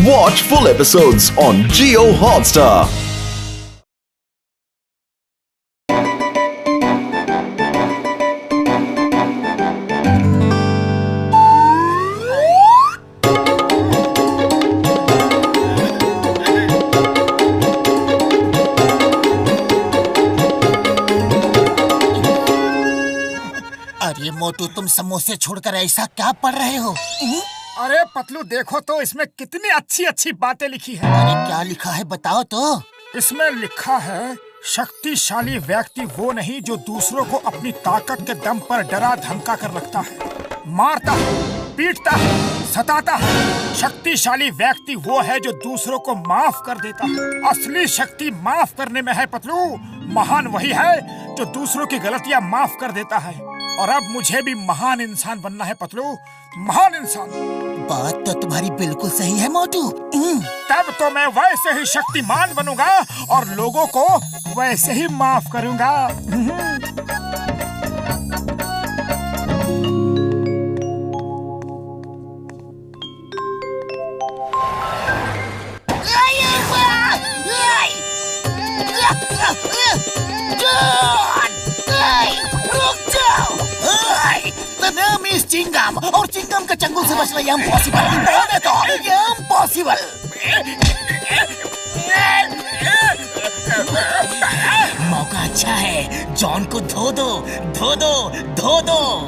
Watch full episodes on Jio Hotstar. अरे मोटू, तुम समोसे छोड़कर ऐसा क्या पढ़ रहे हो? अरे पतलू, देखो तो इसमें कितनी अच्छी अच्छी बातें लिखी है। अरे क्या लिखा है बताओ तो। इसमें लिखा है, शक्तिशाली व्यक्ति वो नहीं जो दूसरों को अपनी ताकत के दम पर डरा धमका कर रखता है, मारता है, पीटता है, सताता है। शक्तिशाली व्यक्ति वो है जो दूसरों को माफ कर देता है। असली शक्ति माफ करने में है पतलू। महान वही है जो दूसरों की गलतियां माफ कर देता है। और अब मुझे भी महान इंसान बनना है पतलू, महान इंसान। बात तो तुम्हारी बिल्कुल सही है मोटू। तब तो मैं वैसे ही शक्तिमान बनूंगा और लोगों को वैसे ही माफ करूंगा। चिंगम और चिंगम के चंगुल से बचना इम्पॉसिबल। बोले तो इम्पॉसिबल। मौका अच्छा है, जॉन को धो दो, धो दो, धो दो।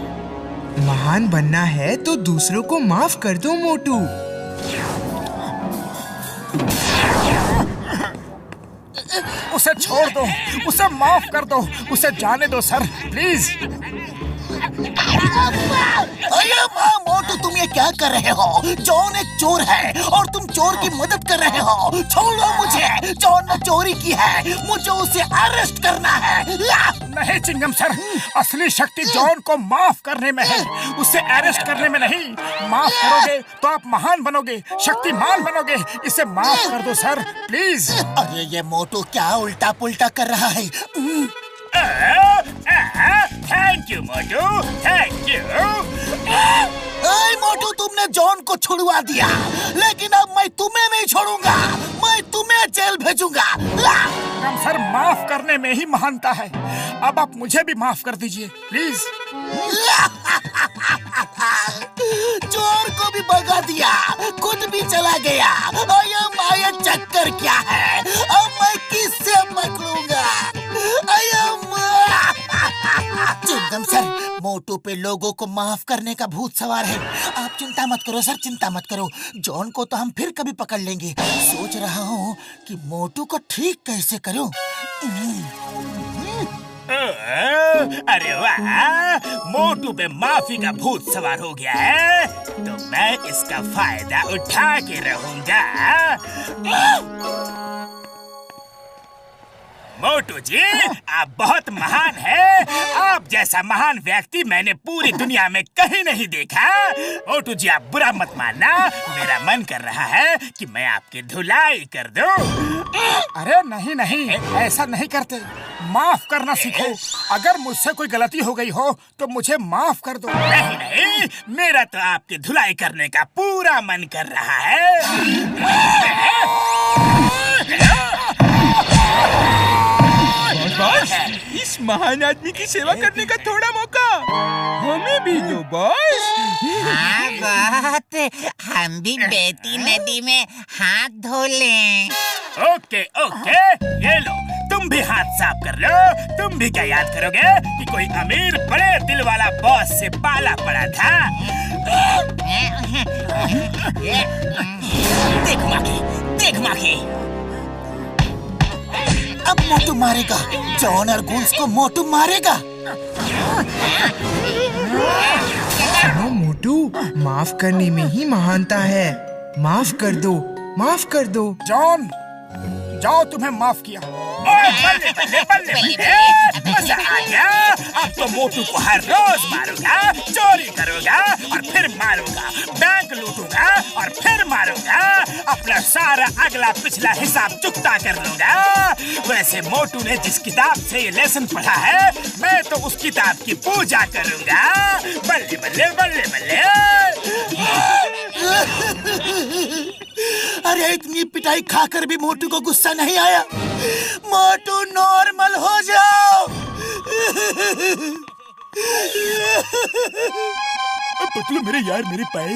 महान बनना है तो दूसरों को माफ कर दो मोटू। उसे छोड़ दो, उसे माफ कर दो, उसे जाने दो सर, प्लीज। अरे माँ मोटू, तुम ये क्या कर रहे हो? जॉन एक चोर है और तुम चोर की मदद कर रहे हो। छोड़ो मुझे। जॉन ने चोरी की है, मुझे उसे अरेस्ट करना है। नहीं चिंगम सर, असली शक्ति जॉन को माफ करने में है, उसे अरेस्ट करने में नहीं। माफ करोगे तो आप महान बनोगे, शक्तिमान बनोगे। इसे माफ कर दो सर, प्लीज। अरे ये मोटू क्या उल्टा पुल्टा कर रहा है? Thank you Motu, thank you. Motu, तुमने जॉन को छुड़वा दिया, लेकिन अब मैं तुम्हें नहीं छोड़ूंगा। मैं तुम्हें जेल भेजूंगा। चिंगम सर, माफ करने में ही महानता है। अब आप मुझे भी माफ कर दीजिए, प्लीज। चोर को भी भगा दिया, खुद भी चला गया। ये चक्कर क्या है? अब मैं किससे पकड़ूंगा? चिंगम सर, मोटू पे लोगों को माफ करने का भूत सवार है। आप चिंता मत करो सर, चिंता मत करो। जॉन को तो हम फिर कभी पकड़ लेंगे। सोच रहा हूँ कि मोटू को ठीक कैसे करूँ। अरे वाह, मोटू पे माफी का भूत सवार हो गया है, तो मैं इसका फायदा उठा के रहूंगा। मोटू जी, आप बहुत महान हैं। आप जैसा महान व्यक्ति मैंने पूरी दुनिया में कहीं नहीं देखा। मोटू जी, आप बुरा मत मानना, मेरा मन कर रहा है कि मैं आपकी धुलाई कर दूं। अरे नहीं नहीं, ऐसा नहीं करते। माफ करना सीखो। अगर मुझसे कोई गलती हो गई हो तो मुझे माफ कर दो। नहीं नहीं, मेरा तो आपकी धुलाई करने का पूरा मन कर रहा है। बॉस, इस महान आदमी की सेवा करने का थोड़ा मौका हमें भी दो बॉस। हाँ बहुत, हम भी बेटी नदी में हाथ धो लें। ओके ओके, ये लो, तुम भी हाथ साफ कर लो। तुम भी क्या याद करोगे कि कोई अमीर बड़े दिल वाला बॉस से पाला पड़ा था। देख माखी, देख माखी। अब मोटू मारेगा। जॉन और गुल्स को मोटू मारेगा। सुनो मोटू, माफ करने में ही महानता है। माफ कर दो, माफ कर दो। जॉन, जाओ, तुम्हें माफ किया। बल्ले बल्ले बल्ले बल्ले, मजा आ गया। अब तो मोटू को हर रोज मारूंगा, चोरी करूंगा और फिर मारूंगा, बैंक लूटूंगा और फिर मारूंगा, अपना सारा अगला पिछला हिसाब चुकता कर लूंगा। वैसे मोटू ने जिस किताब से ये लेसन पढ़ा है, मैं तो उस किताब की पूजा करूंगा। बल्ले बल्ले बल्ले बल्ले। अरे इतनी पिटाई खाकर भी मोटू को गुस्सा नहीं आया। मोटू नॉर्मल हो जाओ। पतलू मेरे यार, मेरे पाई,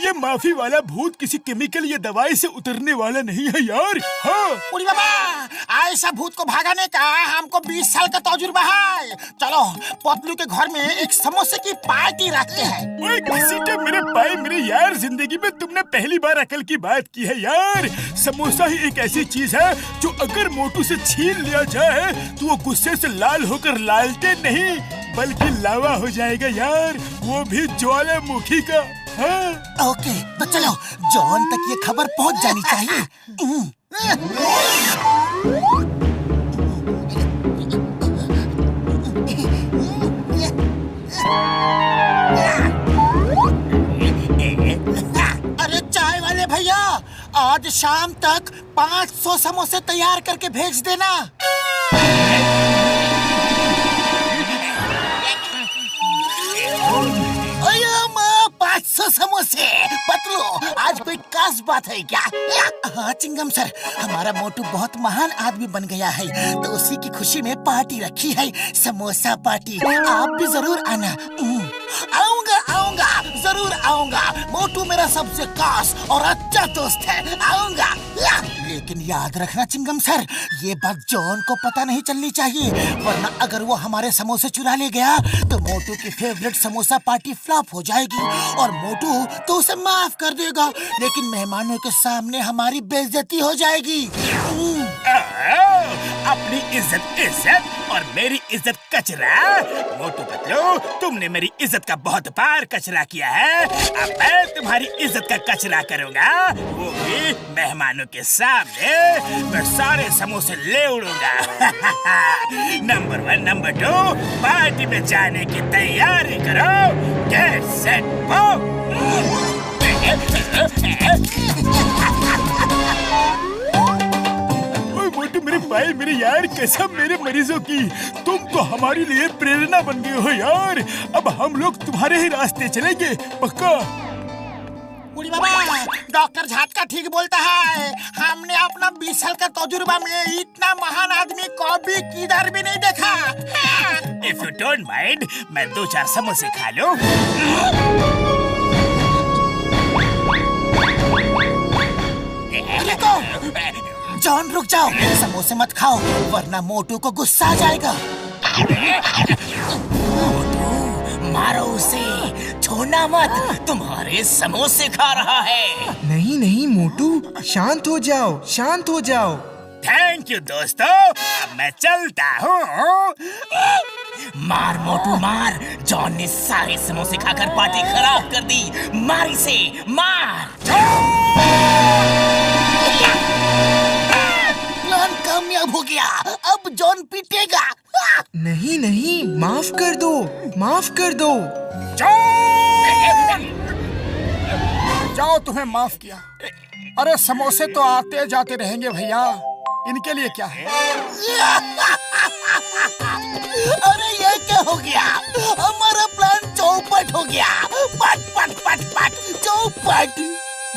ये माफी वाला भूत किसी केमिकल या दवाई से उतरने वाला नहीं है यार। हाँ उड़ी बाबा, ऐसा भूत को भगाने का हमको 20 साल का तजुर्बा है। चलो पतलू के घर में एक समोसे की पार्टी रखते हैं। ओए किसी ने मेरे भाई, मेरे यार, जिंदगी में तुमने पहली बार अकल की बात की है यार। समोसा ही एक ऐसी चीज है जो अगर मोटू से छीन लिया जाए तो वो गुस्से से लाल होकर लालटेन नहीं बल्कि लावा हो जाएगा यार, वो भी ज्वालामुखी का। हाँ? ओके तो चलो, जॉन तक ये खबर पहुंच जानी चाहिए। अरे चाय वाले भैया, आज शाम तक 500 समोसे तैयार करके भेज देना। अयो माँ, 500 समोसे। पतलू, आज कोई खास बात है क्या? हाँ चिंगम सर, हमारा मोटू बहुत महान आदमी बन गया है तो उसी की खुशी में पार्टी रखी है, समोसा पार्टी। आप भी जरूर आना। आऊंगा आऊंगा, जरूर आऊंगा। मोटू मेरा सबसे खास और अच्छा दोस्त है, आऊंगा। लेकिन याद रखना चिंगम सर, ये बात जॉन को पता नहीं चलनी चाहिए, वरना अगर वो हमारे समोसे चुरा ले गया तो मोटू की फेवरेट समोसा पार्टी फ्लॉप हो जाएगी और मोटू तो उसे माफ कर देगा, लेकिन मेहमानों के सामने हमारी बेइज्जती हो जाएगी। अपनी इज्जत इज्जत और मेरी इज्जत कचरा। मोटू पतलू, तुमने मेरी इज्जत का बहुत बार कचरा किया है, अब मैं तुम्हारी इज्जत का कचरा करूंगा, वो भी मेहमानों के सामने। मैं सारे समोसे ले उड़ूंगा। नंबर 1, नंबर 2, पार्टी में जाने की तैयारी करो। Get set go. मोटू मेरे भाई, मेरे यार, कसम मेरे मरीजों की, तुम तो हमारे लिए प्रेरणा बन गए हो यार। अब हम लोग तुम्हारे ही रास्ते चलेंगे, पक्का। उड़ी बाबा, डॉक्टर झाटका ठीक बोलता है। हमने अपना 20 साल का तजुर्बा में इतना महान आदमी कभी किधर भी नहीं देखा। If you don't mind, मैं 2-4 समोसे खा लूं। जॉन रुक जाओ, समोसे मत खाओ वरना मोटू को गुस्सा आ जाएगा। मोटू, मारो उसे, छोड़ना मत, तुम्हारे समोसे खा रहा है। नहीं नहीं मोटू, शांत हो जाओ, शांत हो जाओ। थैंक यू दोस्तों, अब मैं चलता हूँ। मार मोटू मार, जॉन ने सारे समोसे खाकर पार्टी खराब कर दी। मार इसे, मार। प्लान कामयाब हो गया, अब जॉन पीटेगा। नहीं नहीं, माफ कर दो, माफ कर दो। जाओ, तुम्हें माफ किया। अरे समोसे तो आते जाते रहेंगे भैया, इनके लिए क्या है? अरे ये क्या हो गया? हमारा प्लान चौपट हो गया। पट पट पट पट चौपट।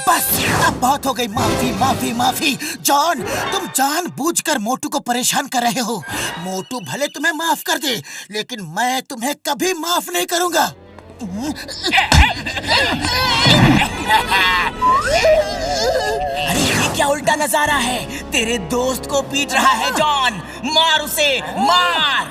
बस अब बहुत हो गई, माफी माफी माफी। जॉन, तुम जानबूझकर मोटू को परेशान कर रहे हो। मोटू भले तुम्हें माफ कर दे, लेकिन मैं तुम्हें कभी माफ नहीं करूंगा। अरे ये क्या उल्टा नजारा है? तेरे दोस्त को पीट रहा है जॉन, मार उसे, मार।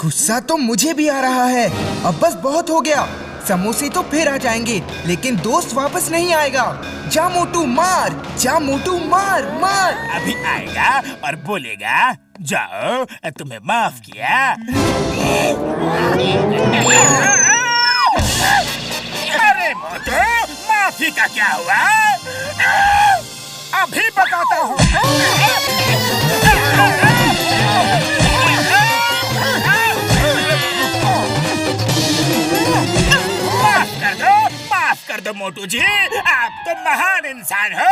गुस्सा तो मुझे भी आ रहा है। अब बस बहुत हो गया, समोसे तो फिर आ जाएंगे लेकिन दोस्त वापस नहीं आएगा। जा मोटू मार, जा मोटू मार, मार। अभी आएगा और बोलेगा, जाओ तुम्हें माफ किया। अरे मोटू, माफी का क्या हुआ? अभी बताता हूँ। माफ कर दो मोटू जी, आप तो महान इंसान हो।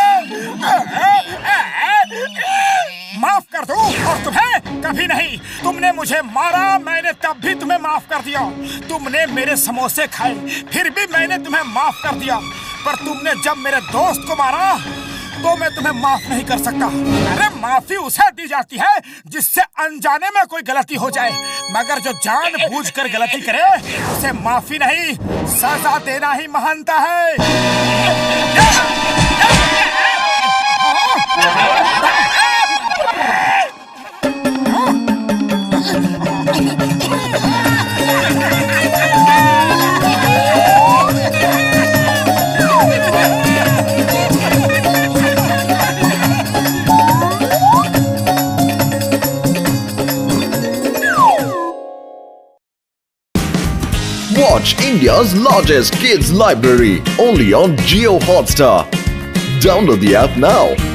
माफ कर दो और तुम्हें कभी नहीं। तुमने मुझे मारा, मैंने तब भी तुम्हें माफ कर दिया। तुमने मेरे समोसे खाए, फिर भी मैंने तुम्हें माफ कर दिया। पर तुमने जब मेरे दोस्त को मारा तो मैं तुम्हें माफ नहीं कर सकता। अरे माफी उसे दी जाती है जिससे अनजाने में कोई गलती हो जाए, मगर जो जानबूझकर गलती करे उसे माफी नहीं, सजा देना ही महानता है। Watch India's largest kids library only on Jio Hotstar. Download the app now.